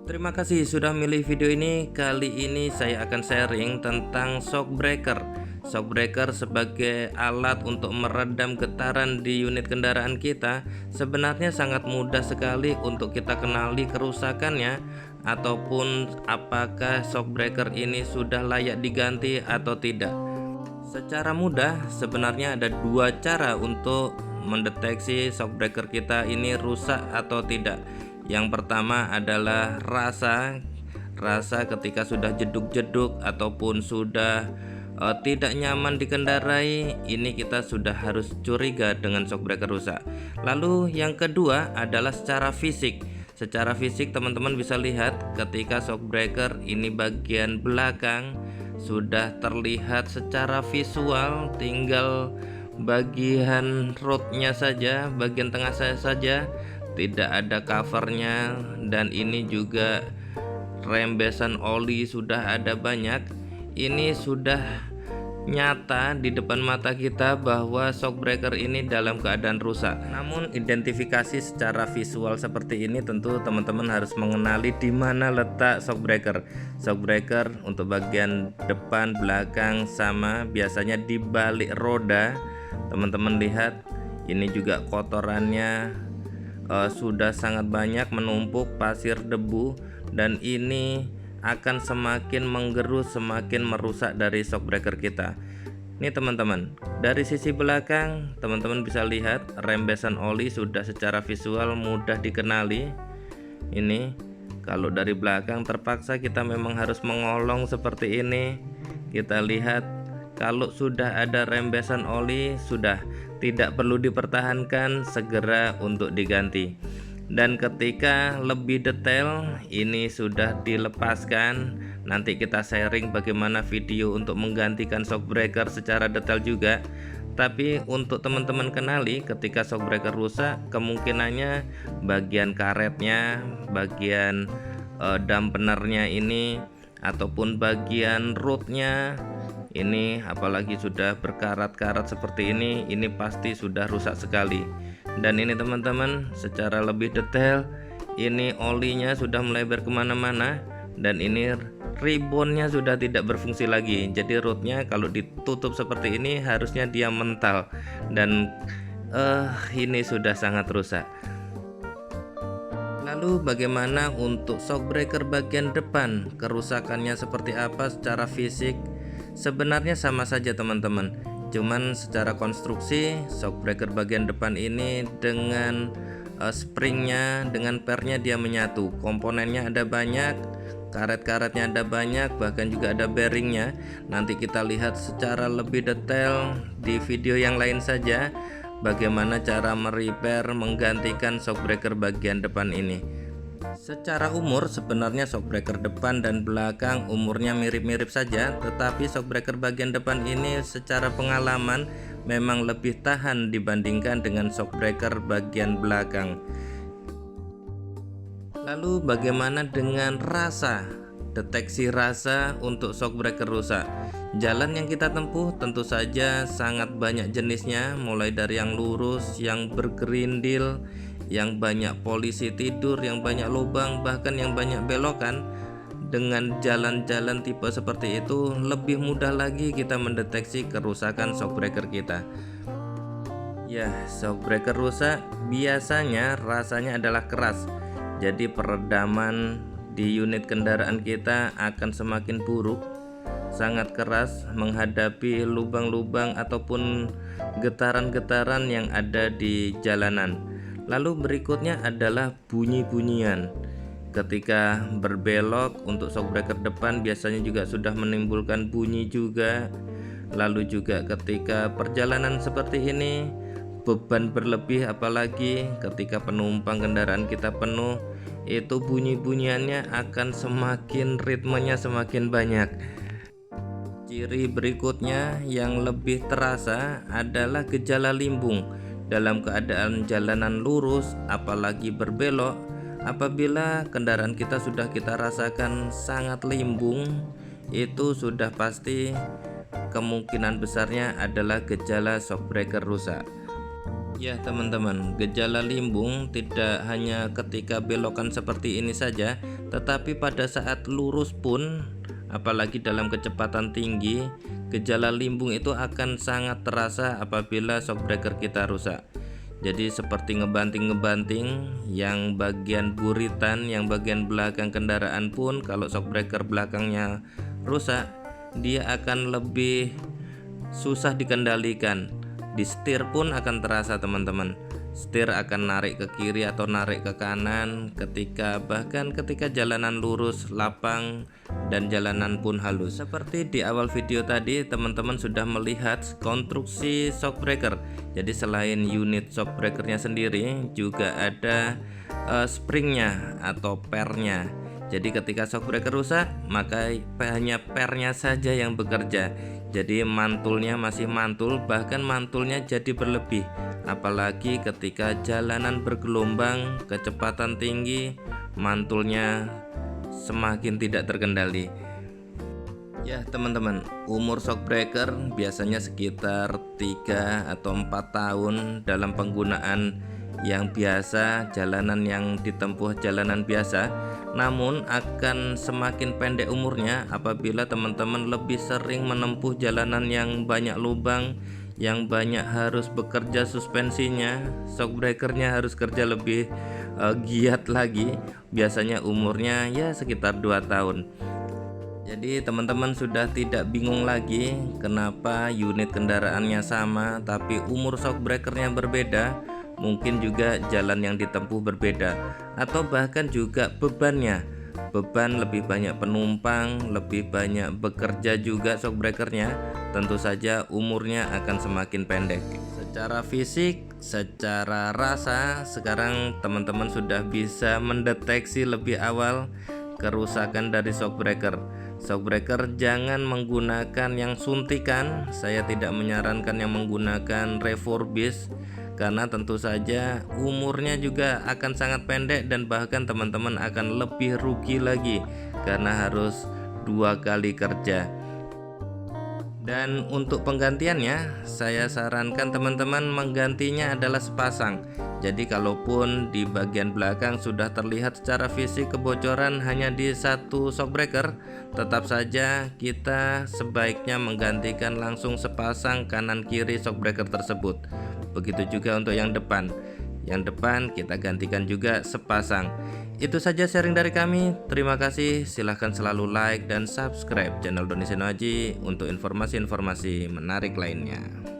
Terima kasih sudah milih video ini. Kali ini saya akan sharing tentang shock breaker. Shock breaker sebagai alat untuk meredam getaran di unit kendaraan kita sebenarnya sangat mudah sekali untuk kita kenali kerusakannya ataupun apakah shock breaker ini sudah layak diganti atau tidak. Secara mudah sebenarnya ada dua cara untuk mendeteksi shock breaker kita ini rusak atau tidak. Yang pertama adalah rasa ketika sudah jeduk-jeduk ataupun sudah tidak nyaman dikendarai, ini kita sudah harus curiga dengan shock breaker rusak. Lalu yang kedua adalah secara fisik. Secara fisik teman-teman bisa lihat ketika shock breaker ini bagian belakang sudah terlihat secara visual, tinggal bagian rodnya saja, bagian tengah saja, tidak ada covernya, dan ini juga rembesan oli sudah ada banyak. Ini sudah nyata di depan mata kita bahwa shock breaker ini dalam keadaan rusak. Namun identifikasi secara visual seperti ini tentu teman-teman harus mengenali di mana letak shock breaker. Shock breaker untuk bagian depan, belakang sama, biasanya di balik roda. Teman-teman lihat ini juga kotorannya sudah sangat banyak menumpuk, pasir, debu, dan ini akan semakin menggerus, semakin merusak dari shock breaker kita. Ini teman-teman, dari sisi belakang teman-teman bisa lihat rembesan oli sudah secara visual mudah dikenali. Ini kalau dari belakang terpaksa kita memang harus mengolong seperti ini. Kita lihat kalau sudah ada rembesan oli sudah tidak perlu dipertahankan, segera untuk diganti. Dan ketika lebih detail ini sudah dilepaskan, nanti kita sharing bagaimana video untuk menggantikan shock breaker secara detail juga. Tapi untuk teman-teman kenali ketika shock breaker rusak, kemungkinannya bagian karetnya, bagian dampenernya ini, ataupun bagian rodnya ini, apalagi sudah berkarat-karat seperti ini pasti sudah rusak sekali. Dan ini teman-teman, secara lebih detail ini olinya sudah melebar kemana-mana, dan ini ribonnya sudah tidak berfungsi lagi. Jadi rodnya kalau ditutup seperti ini harusnya dia mental, dan ini sudah sangat rusak. Lalu bagaimana untuk shock breaker bagian depan? Kerusakannya seperti apa secara fisik? Sebenarnya sama saja teman-teman, cuman secara konstruksi shock breaker bagian depan ini dengan springnya, dengan pernya dia menyatu. Komponennya ada banyak, karet-karetnya ada banyak, bahkan juga ada bearingnya. Nanti kita lihat secara lebih detail di video yang lain saja bagaimana cara merepair, menggantikan shock breaker bagian depan ini. Secara umur sebenarnya shock breaker depan dan belakang umurnya mirip-mirip saja, tetapi shock breaker bagian depan ini secara pengalaman memang lebih tahan dibandingkan dengan shock breaker bagian belakang. Lalu bagaimana dengan rasa? Deteksi rasa untuk shock breaker rusak. Jalan yang kita tempuh tentu saja sangat banyak jenisnya, mulai dari yang lurus, yang bergerindil, yang banyak polisi tidur, yang banyak lubang, bahkan yang banyak belokan. Dengan jalan-jalan tipe seperti itu lebih mudah lagi kita mendeteksi kerusakan shock breaker kita. Ya, shock breaker rusak biasanya rasanya adalah keras. Jadi peredaman di unit kendaraan kita akan semakin buruk, sangat keras menghadapi lubang-lubang ataupun getaran-getaran yang ada di jalanan. Lalu berikutnya adalah bunyi-bunyian. Ketika berbelok untuk shock breaker depan biasanya juga sudah menimbulkan bunyi juga. Lalu juga ketika perjalanan seperti ini, beban berlebih, apalagi ketika penumpang kendaraan kita penuh, itu bunyi-bunyiannya akan semakin, ritmenya semakin banyak. Ciri berikutnya yang lebih terasa adalah gejala limbung dalam keadaan jalanan lurus, apalagi berbelok. Apabila kendaraan kita sudah kita rasakan sangat limbung, itu sudah pasti kemungkinan besarnya adalah gejala shock breaker rusak. Ya teman-teman, gejala limbung tidak hanya ketika belokan seperti ini saja, tetapi pada saat lurus pun, apalagi dalam kecepatan tinggi, gejala limbung itu akan sangat terasa apabila shockbreaker kita rusak. Jadi seperti ngebanting-ngebanting, yang bagian buritan, yang bagian belakang kendaraan pun kalau shockbreaker belakangnya rusak, dia akan lebih susah dikendalikan. Di setir pun akan terasa teman-teman. Setir akan narik ke kiri atau narik ke kanan bahkan ketika jalanan lurus, lapang, dan jalanan pun halus. Seperti di awal video tadi, teman-teman sudah melihat konstruksi shockbreaker. Jadi selain unit shockbreakernya sendiri, juga ada springnya atau pernya. Jadi ketika shockbreaker rusak, maka hanya pernya saja yang bekerja. Jadi mantulnya masih mantul, bahkan mantulnya jadi berlebih. Apalagi ketika jalanan bergelombang, kecepatan tinggi, mantulnya semakin tidak terkendali. Ya teman-teman, umur shockbreaker biasanya sekitar 3 atau 4 tahun dalam penggunaan yang biasa, jalanan yang ditempuh jalanan biasa. Namun akan semakin pendek umurnya apabila teman-teman lebih sering menempuh jalanan yang banyak lubang, yang banyak harus bekerja suspensinya, shockbreakernya harus kerja lebih giat lagi. Biasanya umurnya ya sekitar 2 tahun. Jadi teman-teman sudah tidak bingung lagi kenapa unit kendaraannya sama tapi umur shockbreakernya berbeda. Mungkin juga jalan yang ditempuh berbeda, atau bahkan juga bebannya. Beban lebih banyak penumpang, lebih banyak bekerja juga shockbreakernya. Tentu saja umurnya akan semakin pendek. Secara fisik, secara rasa, sekarang teman-teman sudah bisa mendeteksi lebih awal kerusakan dari shockbreaker. Shockbreaker jangan menggunakan yang suntikan. Saya tidak menyarankan yang menggunakan refurbish, karena tentu saja umurnya juga akan sangat pendek dan bahkan teman-teman akan lebih rugi lagi karena harus 2 kali kerja. Dan untuk penggantiannya, saya sarankan teman-teman menggantinya adalah sepasang. Jadi kalaupun di bagian belakang sudah terlihat secara fisik kebocoran hanya di satu shockbreaker, tetap saja kita sebaiknya menggantikan langsung sepasang kanan kiri shockbreaker tersebut. Begitu juga untuk yang depan. Yang depan kita gantikan juga sepasang. Itu saja sharing dari kami. Terima kasih. Silahkan selalu like dan subscribe channel Doni Seno Aji untuk informasi-informasi menarik lainnya.